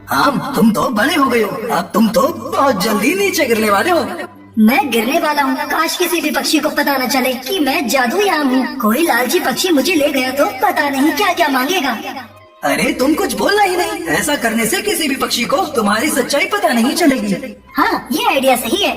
आम, तुम तो बड़े हो गए हो, अब तुम तो बहुत जल्दी नीचे गिरने वाले हो। मैं गिरने वाला हूँ, काश किसी भी पक्षी को पता न चले कि मैं जादुई आम हूँ। कोई लालची पक्षी मुझे ले गया तो पता नहीं क्या क्या मांगेगा। अरे तुम कुछ बोलना ही नहीं, ऐसा करने से किसी भी पक्षी को तुम्हारी सच्चाई पता नहीं चलेगी। हाँ, ये आइडिया सही है।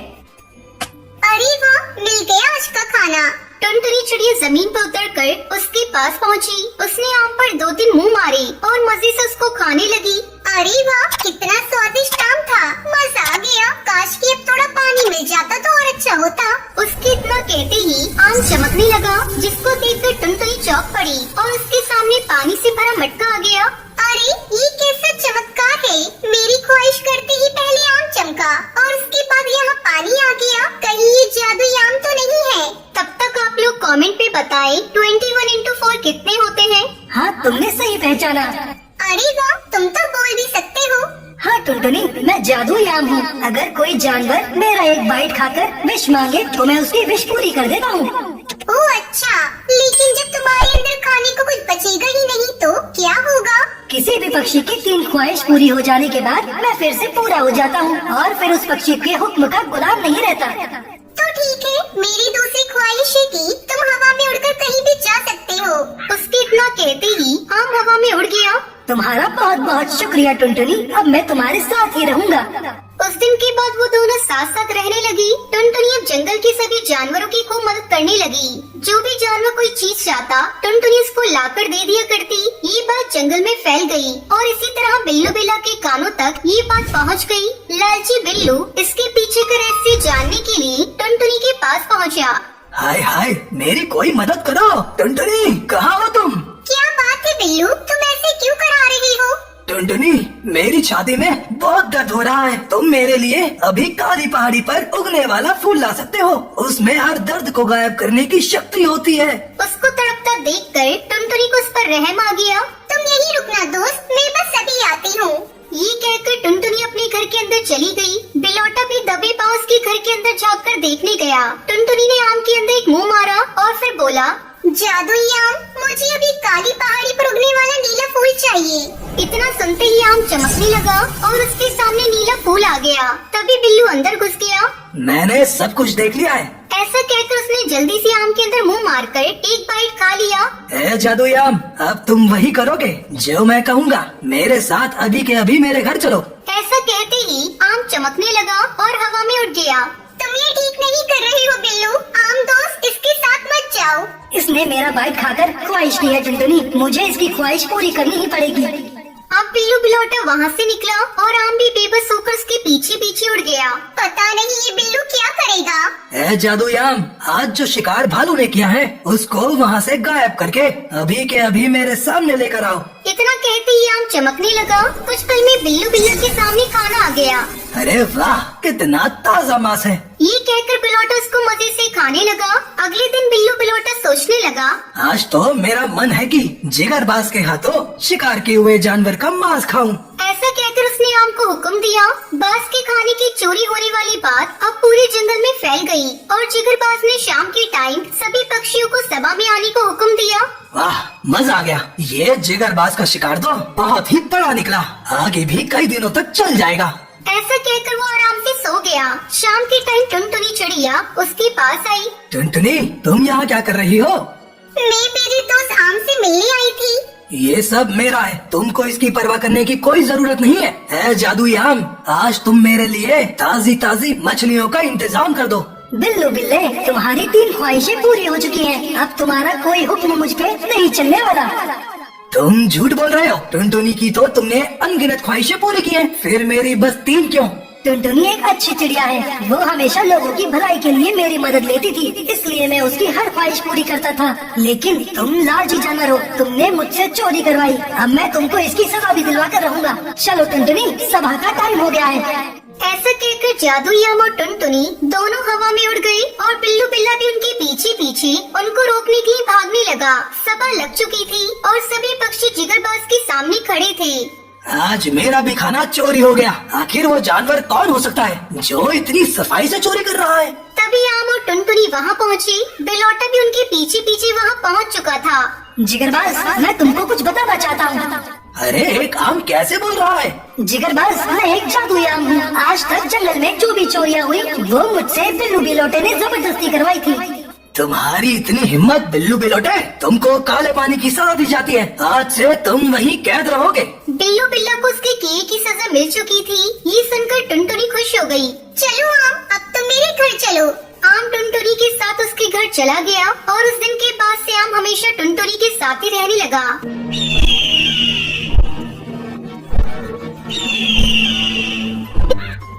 अरे वाह, मिल गया आज का खाना। टुनटुनी चिड़िया जमीन पर उतरकर उसके पास पहुंची। उसने आम पर 2-3 मुंह मारे और मजे से उसको खाने लगी। अरे वाह, कितना स्वादिष्ट आम था, मजा आ गया। काश कि अब थोड़ा पानी मिल जाता तो और अच्छा होता। उसके इतना कहते ही आम चमकने लगा, जिसको देखकर टुनटुनी चौंक पड़ी और उसके सामने पानी से भरा मटका आ गया। अरे ये कैसा चमत्कार है, मेरी ख्वाहिश करते ही पहले आम चमका और उसके बाद यहाँ पानी आ गया। कहीं ये जादुई आम तो नहीं है? तब तक आप लोग कमेंट पे बताएं 21 into 4 कितने होते हैं। हाँ, तुमने सही पहचाना। अरे वाह, तुम तो बोल भी सकते हो। हाँ टुनटुनी, मैं जादुई आम हूँ। अगर कोई जानवर मेरा एक बाइट खाकर विश मांगे तो मैं उसकी विश पूरी कर देता हूँ। ओह अच्छा, लेकिन जब तुम्हारे अंदर खाने को कुछ बचेगा ही नहीं तो क्या होगा? किसी भी पक्षी की 3 ख्वाहिश पूरी हो जाने के बाद मैं फिर से पूरा हो जाता हूँ और फिर उस पक्षी के हुक्म का गुलाम नहीं रहता। तो ठीक है, मेरी दूसरी ख्वाहिश है कि तुम हवा में उड़कर कहीं भी जा सकते हो। उसके इतना कहते ही आम हवा में उड़ गया। तुम्हारा बहुत बहुत शुक्रिया टुनटुनी, अब मैं तुम्हारे साथ ही रहूँगा। उस दिन के बाद वो दोनों साथ साथ रहने लगी। टुनटुनी अब जंगल के सभी जानवरों की खूब मदद करने लगी। जो भी जानवर कोई चीज चाहता, टुनटुनी उसको लाकर दे दिया करती। ये बात जंगल में फैल गई और इसी तरह बिल्लू बिल्ला के कानों तक ये बात पहुंच गई। लालची बिल्लू इसके पीछे का रहस्य जानने के लिए टुनटुनी के पास पहुंचा। हाय हाय, मेरी कोई मदद करो। टुनटुनी, कहाँ हो तुम? क्या बात है बिल्लू, तुम ऐसे क्यों करा रही हो? टुनटुनी, मेरी छाती में बहुत दर्द हो रहा है। तुम मेरे लिए अभी काली पहाड़ी पर उगने वाला फूल ला सकते हो, उसमें हर दर्द को गायब करने की शक्ति होती है। उसको तड़पता देखकर टुनटुनी को उस पर रहम आ गया। तुम यहीं रुकना दोस्त, मैं बस अभी आती हूँ। ये कहकर टुनटुनी अपने घर के अंदर चली गई। बिलौटा भी दबे पांव उसके घर के अंदर झाँककर देखने गया। टुनटुनी ने आम के अंदर एक मुंह मारा और फिर बोला, जादुई आम, मुझे अभी काली पहाड़ी पर उगने वाला नीला फूल चाहिए। इतना सुनते ही आम चमकने लगा और उसके सामने नीला फूल आ गया। तभी बिल्लू अंदर घुस गया। मैंने सब कुछ देख लिया है। ऐसा कहकर उसने जल्दी से आम के अंदर मुंह मारकर एक बाइट खा लिया। ए जादुई आम, अब तुम वही करोगे जो मैं कहूँगा। मेरे साथ अभी के अभी मेरे घर चलो। ऐसा कहते ही आम चमकने लगा और हवा में उड़ गया। तुम ये ठीक नहीं कर रही हो बिल्लू। आम दोस्त, इसके साथ मत जाओ। इसने मेरा बाइट खाकर ख्वाहिश की है टुनटुनी, मुझे इसकी ख्वाहिश पूरी करनी ही पड़ेगी। अब बिल्लू बिलौटा वहाँ से निकला और आम भी बेबस होकर उसके पीछे पीछे उड़ गया। पता नहीं ये बिल्लू क्या करेगा। ए जादुई आम, आज जो शिकार भालू ने किया है उसको वहाँ से गायब करके अभी के अभी मेरे सामने लेकर आओ। इतना कहते ही आम चमकने लगा। कुछ पल में बिल्लू बिल्लू के सामने खाना आ गया। अरे वाह, कितना ताज़ा मांस है। ये कहकर बिलौटा उसको मजे से खाने लगा। अगले दिन बिल्लू बिलौटा सोचने लगा, आज तो मेरा मन है कि जिगरबाज के हाथों शिकार किए हुए जानवर का मांस खाऊं। ऐसा कहकर उसने आम को हुक्म दिया। बाज के खाने की चोरी होने वाली बात अब पूरे जंगल में फैल गई और जिगरबाज ने शाम के टाइम सभी पक्षियों को सभा में आने को हुक्म दिया। वाह, मजा आ गया। ये जिगरबाज का शिकार तो बहुत ही बड़ा निकला, आगे भी कई दिनों तक चल जाएगा। ऐसा कहकर वो आराम से सो गया। शाम के टाइम टुनटुनी चिड़िया उसके पास आई। टुनटुनी, तुम यहाँ क्या कर रही हो? मैं मेरे दोस्त आम से मिलने आई थी। ये सब मेरा है, तुमको इसकी परवाह करने की कोई जरूरत नहीं है। ए जादुई आम, आज तुम मेरे लिए ताजी ताजी मछलियों का इंतजाम कर दो। बिल्लू बिल्ले, तुम्हारी 3 ख्वाहिशें पूरी हो चुकी हैं। अब तुम्हारा कोई हुक्म मुझ पे नहीं चलने वाला। तुम झूठ बोल रहे हो। टुनटुनी की तो तुमने अनगिनत ख्वाहिशें पूरी की हैं, फिर मेरी बस 3 क्यों? टुनटुनी एक अच्छी चिड़िया है, वो हमेशा लोगों की भलाई के लिए मेरी मदद लेती थी, इसलिए मैं उसकी हर ख्वाहिश पूरी करता था। लेकिन तुम लालची जानवर हो, तुमने मुझसे चोरी करवाई। अब मैं तुमको इसकी सजा भी दिलवा कर रहूँगा। चलो टुनटुनी, सभा का टाइम हो गया है। ऐसा कहकर जादुई आम और टुनटुनी दोनों हवा में उड़ गए और बिल्लू बिल्ला भी उनके पीछे पीछे उनको रोकने के लिए भागने लगा। सभा लग चुकी थी और सभी पक्षी जिगरबाज के सामने खड़े थे। आज मेरा भी खाना चोरी हो गया। आखिर वो जानवर कौन हो सकता है जो इतनी सफाई से चोरी कर रहा है? तभी आम और टुनटुनी वहाँ पहुँचे। बिलौटा भी उनके पीछे पीछे वहाँ पहुँच चुका था। जिगरबाज, मैं तुमको कुछ बताना चाहता हूँ। अरे एक आम कैसे बोल रहा है? जिगरबाज, मैं एक जादुई आम हूँ। आज तक जंगल में जो भी चोरियां हुई वो मुझसे बिल्लू बिलोटे ने जबरदस्ती करवाई थी। तुम्हारी इतनी हिम्मत बिल्लू बिलोटे, तुमको काले पानी की सजा दी जाती है। आज से तुम वहीं कैद रहोगे। बिल्लू बिल्ला को उसके किए की सजा मिल चुकी थी। ये सुनकर टुनटुनी खुश हो गई। चलो आम, अब तुम मेरे घर चलो। आम टुनटुनी के साथ उसके घर चला गया और उस दिन के बाद से आम हमेशा टुनटुनी के साथ ही रहने लगा।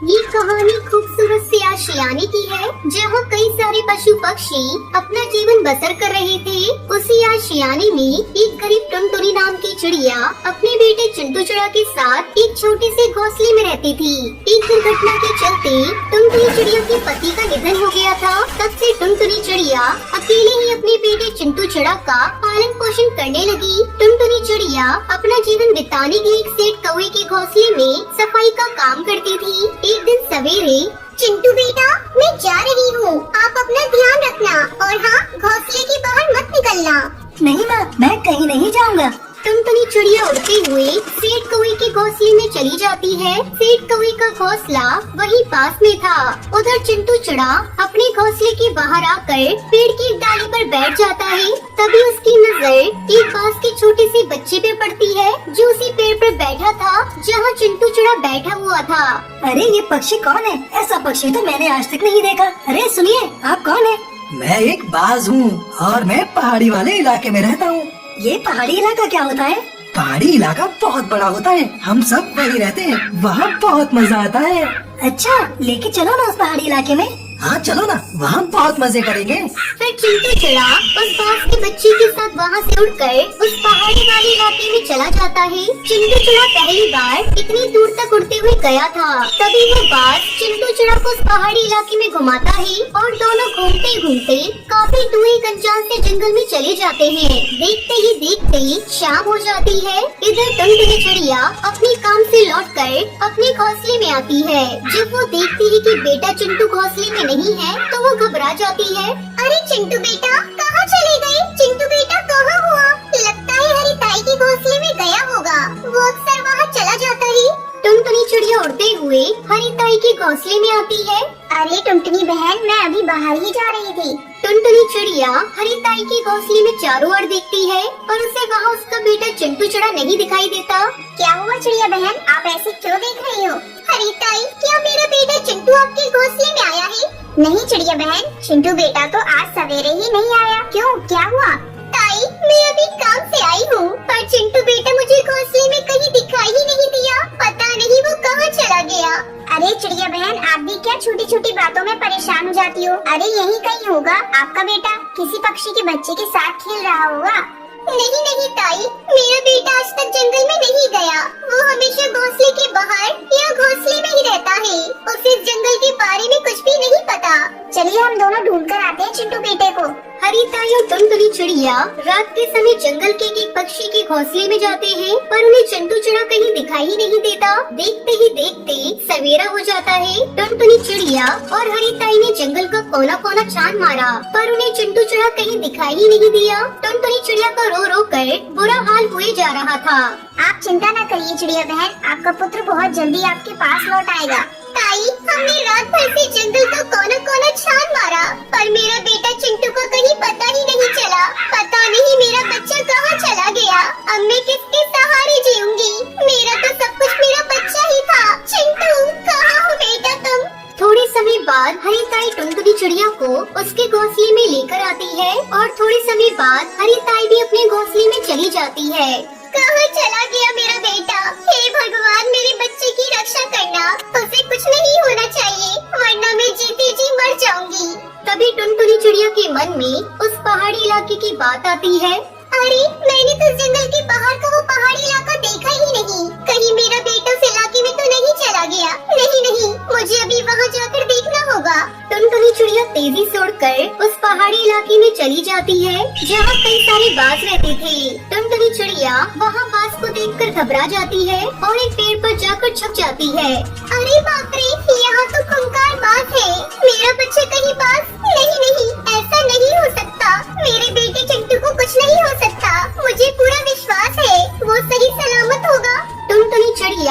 ये कहानी खूबसूरत सी आशियाने की है, जहाँ कई सारे पशु पक्षी अपना जीवन बसर कर रहे थे। उसी आशियाने में एक गरीब टुनटुनी नाम की चिड़िया अपने बेटे चिंटू चुड़ा के साथ एक छोटे से घोंसले में रहती थी। एक दुर्घटना के चलते टुनटुनी चिड़िया के पति का निधन हो गया था। तब से टुनटुनी चिड़िया अकेले ही अपने बेटे चिंटू चुड़ा का पालन पोषण करने लगी। टुनटुनी चिड़िया अपना जीवन बिताने के एक सेठ कौवे के घोंसले में सफाई का काम करती थी। एक दिन सवेरे, चिंटू बेटा, मैं जा रही हूँ, आप अपना ध्यान रखना और हाँ, घोंसले के बाहर मत निकलना। नहीं माँ, मैं कहीं नहीं जाऊँगा। टुनटुनी चिड़िया उड़ते हुए सेठ कौवे के घोंसले में चली जाती है। सेठ कौवे का घोंसला वहीं पास में था। उधर चिंटू चिड़ा अपने घोंसले के बाहर आकर पेड़ की एक डाली पर बैठ जाता है। तभी उसकी नजर एक बांस के छोटे से बच्चे पे पड़ती है, जो उसी पेड़ पर बैठा था जहाँ चिंटू चिड़ा बैठा हुआ था। अरे ये पक्षी कौन है? ऐसा पक्षी तो मैंने आज तक नहीं देखा। अरे सुनिए, आप कौन है? मैं एक बाज हूँ और मैं पहाड़ी वाले इलाके में रहता हूँ। ये पहाड़ी इलाका क्या होता है? पहाड़ी इलाका बहुत बड़ा होता है, हम सब वही रहते हैं, वहाँ बहुत मजा आता है। अच्छा, लेके चलो ना उस पहाड़ी इलाके में। हाँ चलो ना, वहाँ बहुत मजे करेंगे। फिर चिंटू चिड़ा उस बांस के बच्चे के साथ वहाँ से उड़कर उस पहाड़ी वाले इलाके में चला जाता है। चिंटू चिड़ा पहली बार इतनी दूर तक उड़ते हुए गया था। तभी वो बांस चिंटू चिड़ा को उस पहाड़ी इलाके में घुमाता है और दोनों घूमते घूमते काफी दूर एक अनजान से जंगल में चले जाते हैं। देखते ही देखते शाम हो जाती है। इधर टुनटुनी चिड़िया अपने काम से लौटकर अपने घोंसले में आती है। जब वो देखती है कि बेटा चिंटू घोंसले में नहीं है तो वो घबरा जाती है। अरे चिंटू बेटा, कहाँ चले गए? चिंटू बेटा कहाँ हुआ? लगता है हरी ताई के घोंसले में गया होगा। वो अक्सर वहाँ चला जाता है। टुनटुनी चिड़िया उड़ते हुए हरी ताई के घोंसले में आती है। अरे टुनटुनी बहन, मैं अभी बाहर ही जा रही थी। टुनटुनी चिड़िया हरी ताई के घोंसले में चारों ओर देखती है पर उसे वहाँ उसका बेटा चिंटू चिड़ा नहीं दिखाई देता। क्या हुआ चिड़िया बहन, आप ऐसे क्यों देख रही हो? हरी ताई, क्या मेरा बेटा चिंटू आपके घोंसले में आया है? नहीं चिड़िया बहन, चिंटू बेटा तो आज सवेरे ही नहीं आया। क्यों, क्या हुआ? ताई, मैं अभी काम से आई हूँ पर चिंटू बेटा मुझे घोंसले में कहीं दिखाई ही नहीं दिया। पता नहीं वो कहाँ चला गया। अरे चिड़िया बहन, आप भी क्या छोटी छोटी बातों में परेशान हो जाती हो? अरे यही कहीं होगा आपका बेटा, किसी पक्षी के बच्चे के साथ खेल रहा होगा। नहीं नहीं ताई, मेरा बेटा आज तक जंगल में नहीं गया। वो हमेशा घोंसले के बाहर या घोंसले में ही रहता है। उसे जंगल के बारे में कुछ भी नहीं पता। चलिए हम दोनों ढूंढ कर आते हैं चिंटू बेटे को। हरी ताई और टुनटुनी चिड़िया रात के समय जंगल के एक पक्षी के घोंसले में जाते हैं पर उन्हें चिंटू चिड़ा कहीं दिखाई ही नहीं देता। देखते ही देखते सवेरा हो जाता है। टुनटुनी चिड़िया और हरी ताई ने जंगल का कोना कोना छान मारा पर उन्हें चिंटू चिड़ा कहीं दिखाई ही नहीं दिया। टुनटुनी चिड़िया का रो रो कर बुरा हाल हुए जा रहा था। आप चिंता न करिए चिड़िया बहन, आपका पुत्र बहुत जल्दी आपके पास लौट आएगा। ताई, हमने रात भर से जंगल का कोना कोना छान मारा पर मेरा बेटा चिंटू को कहीं पता ही नहीं चला। पता नहीं मेरा बच्चा कहाँ चला गया। अब मैं किसके सहारे जीऊंगी? मेरा तो सब कुछ मेरा बच्चा ही था। चिंटू, कहाँ हो बेटा तुम? थोड़े समय बाद हरी ताई टुनटुनी चिड़िया को उसके घोंसले में लेकर आती है और थोड़े समय बाद हरी ताई भी अपने घोंसले में चली जाती है। कहाँ चला गया मेरा बेटा? हे भगवान, मेरे बच्चे की रक्षा करना। उसे कुछ नहीं होना चाहिए वरना मैं जीते जी मर जाऊंगी। तभी टुनटुनी चिड़िया के मन में उस पहाड़ी इलाके की बात आती है। अरे, मैंने तो जंगल के बाहर का वो पहाड़ी इलाका देखा ही नहीं। कहीं मेरा बेटा उस इलाके में तो नहीं चला गया? नहीं नहीं, मुझे अभी वहाँ जाकर देखना होगा। टुनटुनी चिड़िया तेजी से उड़कर उस पहाड़ी इलाके में चली जाती है जहाँ कई सारे बाज रहते थे। टुनटुनी चिड़िया वहाँ बाज को देखकर घबरा जाती है और एक पेड़ पर जाकर छुप जाती है। अरे बाप रे, यहाँ तो खूंखार बाज है। मेरा बच्चा कहीं बाज? नहीं नहीं, ऐसा नहीं हो सकता। मेरे बेटे चिंटू को कुछ नहीं हो सकता। मुझे पूरा विश्वास है वो सही सलामत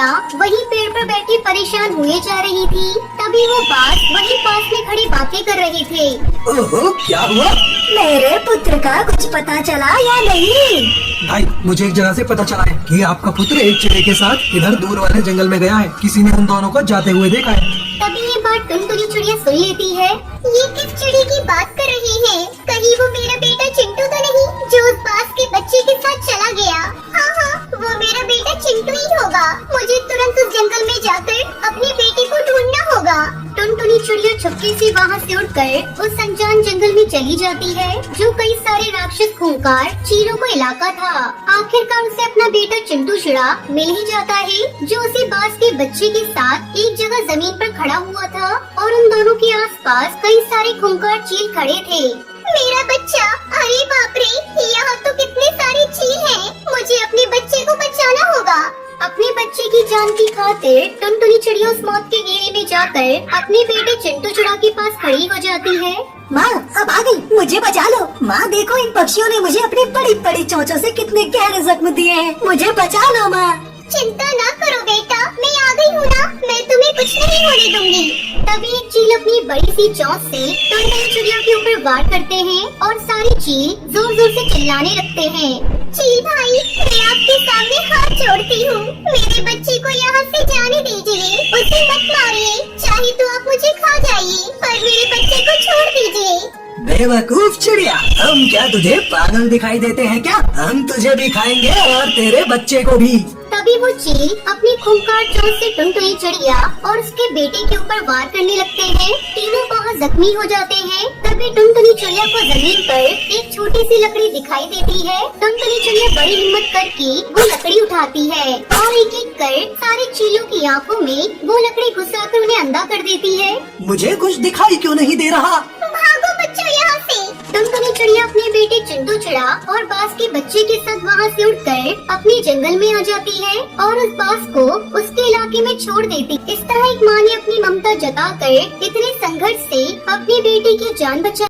चिड़िया वही पेड़ पर बैठी परेशान हुए जा रही थी। तभी वो बाज वही पास में खड़े बातें कर रहे थे। ओहो, क्या हुआ? मेरे पुत्र का कुछ पता चला या नहीं? भाई, मुझे एक जगह से पता चला है कि आपका पुत्र एक चिड़िया के साथ इधर दूर वाले जंगल में गया है। किसी ने उन दोनों को जाते हुए देखा है। तभी ये बात टुनटुनी चिड़िया सुन लेती है। ये किस चिड़ी की बात कर रही है? कहीं वो मेरा बेटा चिंटू तो नहीं जो उस बाज के बच्चे के साथ चला गया? हाँ, वो मेरा बेटा चिंटू ही होगा। मुझे तुरंत उस जंगल में जाकर अपने बेटे को ढूंढना होगा। टुनटुनी चिड़िया चुपके से वहाँ से उठकर उस अनजान जंगल में चली जाती है, जो कई सारे राक्षस खूंखार चीलों का इलाका था। आखिरकार उसे अपना बेटा चिंटू चिड़ा मिल ही जाता है, जो उसी बाज के बच्चे के साथ एक जगह जमीन पर खड़ा हुआ था और उन दोनों के आसपास कई सारे खूंखार चील खड़े थे। मेरा बच्चा! अरे बाप रे, यहाँ तो कितने सारे चील हैं। मुझे अपने बच्चे को बचाना होगा। अपने बच्चे की जान की खातिर टुनटुनी चिड़िया उस मौत के घेरे में जाकर अपने बेटे चिंटू चिड़ा के पास खड़ी हो जाती है। माँ, अब आ गई, मुझे बचा लो। माँ देखो, इन पक्षियों ने मुझे अपनी बड़ी बड़ी चोंचों से कितने गहरे जख्म दिए हैं। मुझे बचा लो माँ। चिंता ना करो बेटा, मैं आ गई हूँ ना, मैं तुम्हें कुछ नहीं होने दूंगी। तभी एक चील अपनी बड़ी सी चोंच से टुनटुनी चिड़िया के ऊपर वार करते हैं और सारे चील जोर जोर से चिल्लाने लगते हैं। चील भाई, मैं आपके सामने हाथ जोड़ती हूँ, मेरे बच्चे को यहाँ से जाने दीजिए, उसे मत मारिए, चाहे तो आप मुझे खा जाइए, पर मेरे बच्चे को छोड़ दीजिए। बेवकूफ चिड़िया, हम क्या तुझे पागल दिखाई देते हैं क्या? हम तुझे भी खाएंगे और तेरे बच्चे को भी। तभी वो चील अपनी खूंखार चोंच से टुनटुनी चिड़िया और उसके बेटे के ऊपर वार करने लगते हैं। तीनों वहाँ जख्मी हो जाते हैं। तभी टुनटुनी चिड़िया को जमीन पर एक छोटी सी लकड़ी दिखाई देती है। टुनटुनी चिड़िया बड़ी हिम्मत करके वो लकड़ी उठाती है और एक एक कर सारे चीलों की आंखों में वो लकड़ी घुसाकर उन्हें अंधा कर देती है। मुझे कुछ दिखाई क्यों नहीं दे रहा? भागो बच्चों यहाँ से। टुनटुनी चिड़िया अपने बेटे चिंटू चिड़ा और बाज के बच्चे के साथ वहाँ से उठकर अपने जंगल में आ जाती है और उस बाज को उसके इलाके में छोड़ देती। इस तरह एक माँ ने अपनी ममता जताकर इतने संघर्ष से अपने बेटे की जान बचा